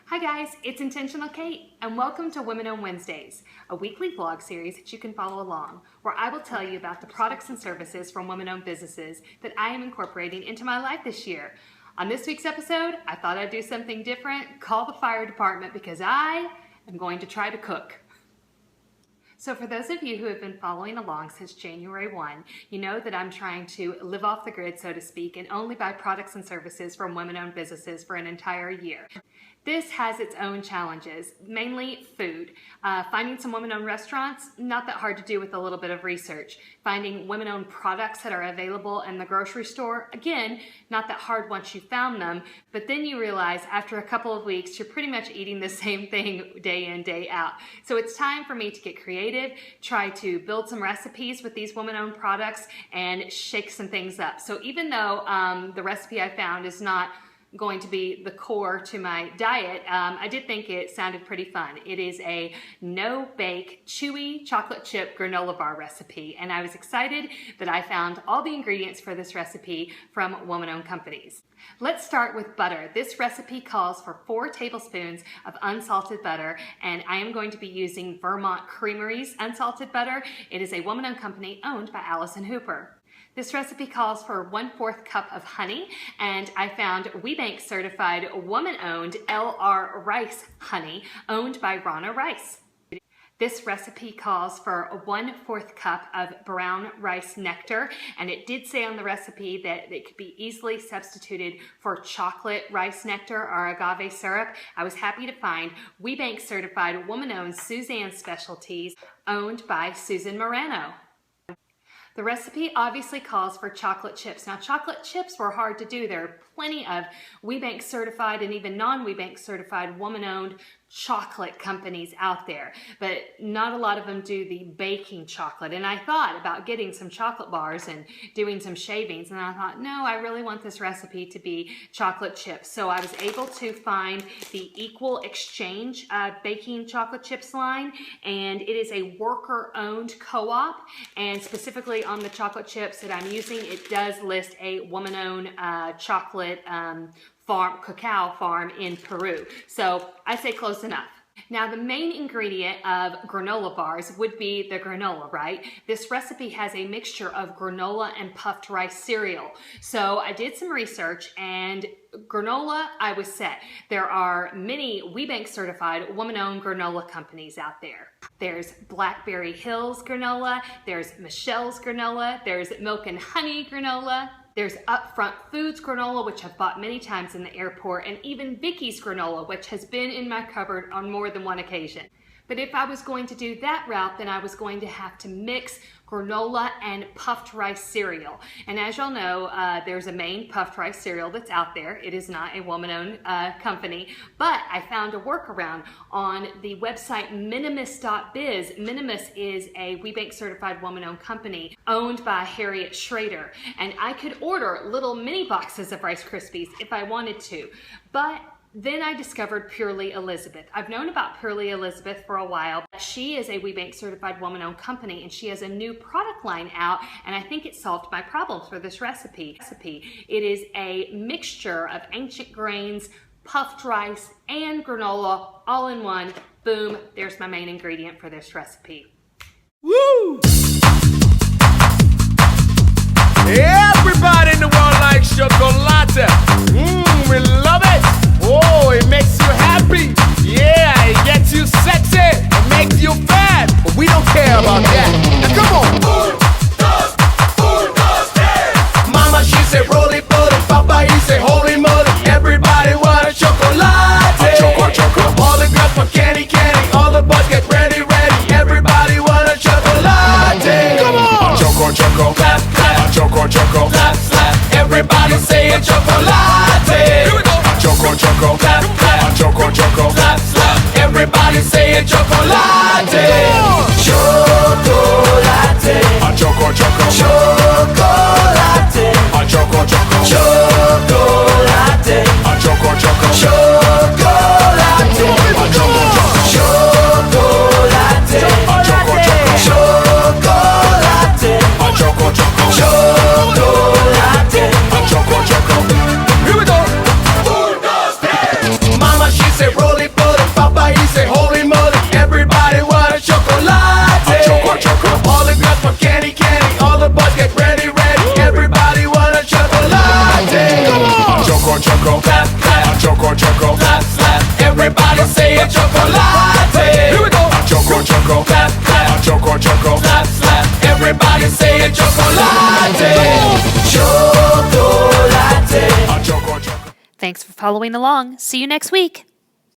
Hi guys, it's Intentional Kate and welcome to Women on Wednesdays, a weekly vlog series that you can follow along, where I will tell you about the products and services from women-owned businesses that I am incorporating into my life this year. On this week's episode, I thought I'd do something different, call the fire department because I am going to try to cook. So for those of you who have been following along since January 1, you know that I'm trying to live off the grid, so to speak, and only buy products and services from women-owned businesses for an entire year. This has its own challenges, mainly food. Finding some women-owned restaurants, not that hard to do with a little bit of research. Finding women-owned products that are available in the grocery store, again, not that hard once you found them, but then you realize after a couple of weeks, you're pretty much eating the same thing day in, day out. So it's time for me to get creative, try to build some recipes with these women-owned products and shake some things up. So even though the recipe I found is not going to be the core to my diet, I did think it sounded pretty fun. It is a no-bake, chewy chocolate chip granola bar recipe, and I was excited that I found all the ingredients for this recipe from woman-owned companies. Let's start with butter. This recipe calls for 4 tablespoons of unsalted butter, and I am going to be using Vermont Creamery's unsalted butter. It is a woman-owned company owned by Allison Hooper. This recipe calls for 1/4 cup of honey, and I found WeBank certified woman-owned LR Rice honey owned by Rana Rice. This recipe calls for 1/4 cup of brown rice nectar, and it did say on the recipe that it could be easily substituted for chocolate rice nectar or agave syrup. I was happy to find WeBank certified woman-owned Suzanne Specialties owned by Susan Morano. The recipe obviously calls for chocolate chips. Now, chocolate chips were hard to do. There are plenty of WeBank certified and even non-WeBank certified woman-owned chocolate companies out there, but not a lot of them do the baking chocolate. And I thought about getting some chocolate bars and doing some shavings, and I thought, no, I really want this recipe to be chocolate chips. So I was able to find the Equal Exchange baking chocolate chips line, and it is a worker-owned co-op, and specifically on the chocolate chips that I'm using, it does list a woman-owned chocolate cacao farm in Peru. So I say close enough. Now, the main ingredient of granola bars would be the granola, right? This recipe has a mixture of granola and puffed rice cereal. So I did some research, and granola, I was set. There are many WeBank certified woman-owned granola companies out there. There's Blackberry Hills granola, there's Michelle's granola, there's Milk and Honey granola, there's Upfront Foods granola, which I've bought many times in the airport, and even Vicky's granola, which has been in my cupboard on more than one occasion. But if I was going to do that route, then I was going to have to mix granola and puffed rice cereal. And as y'all know, there's a main puffed rice cereal that's out there. It is not a woman-owned company, but I found a workaround on the website minimus.biz. Minimus is a WeBank certified woman-owned company owned by Harriet Schrader, and I could order little mini boxes of Rice Krispies if I wanted to, but then I discovered Purely Elizabeth. I've known about Purely Elizabeth for a while. She is a WeBank certified woman-owned company, and she has a new product line out, and I think it solved my problems for this recipe. It is a mixture of ancient grains, puffed rice, and granola all in one. Boom, there's my main ingredient for this recipe. Woo! Everybody in the world likes chocolate. We love it. Oh, it makes you happy. Yeah, it gets you sexy. It makes you fat. But we don't care about that. Now come on. Mama, she said roly poly. Papa, he said holy moly. Everybody want a chocolate. Choco. All the girls want candy. All the boys get ready. Everybody want a chocolate. Come on. Choco. Clap. Choco. Clap. Everybody say a chocolate. Here we go. Choco, clap, choco, clap, everybody say it, chocolate. Chocolate. Choco, chocolate. Chocolate. Choco, chocolate. Choco, chocolate. Here we go. Mama, she said roll it. Chocolate. Thanks for following along. See you next week.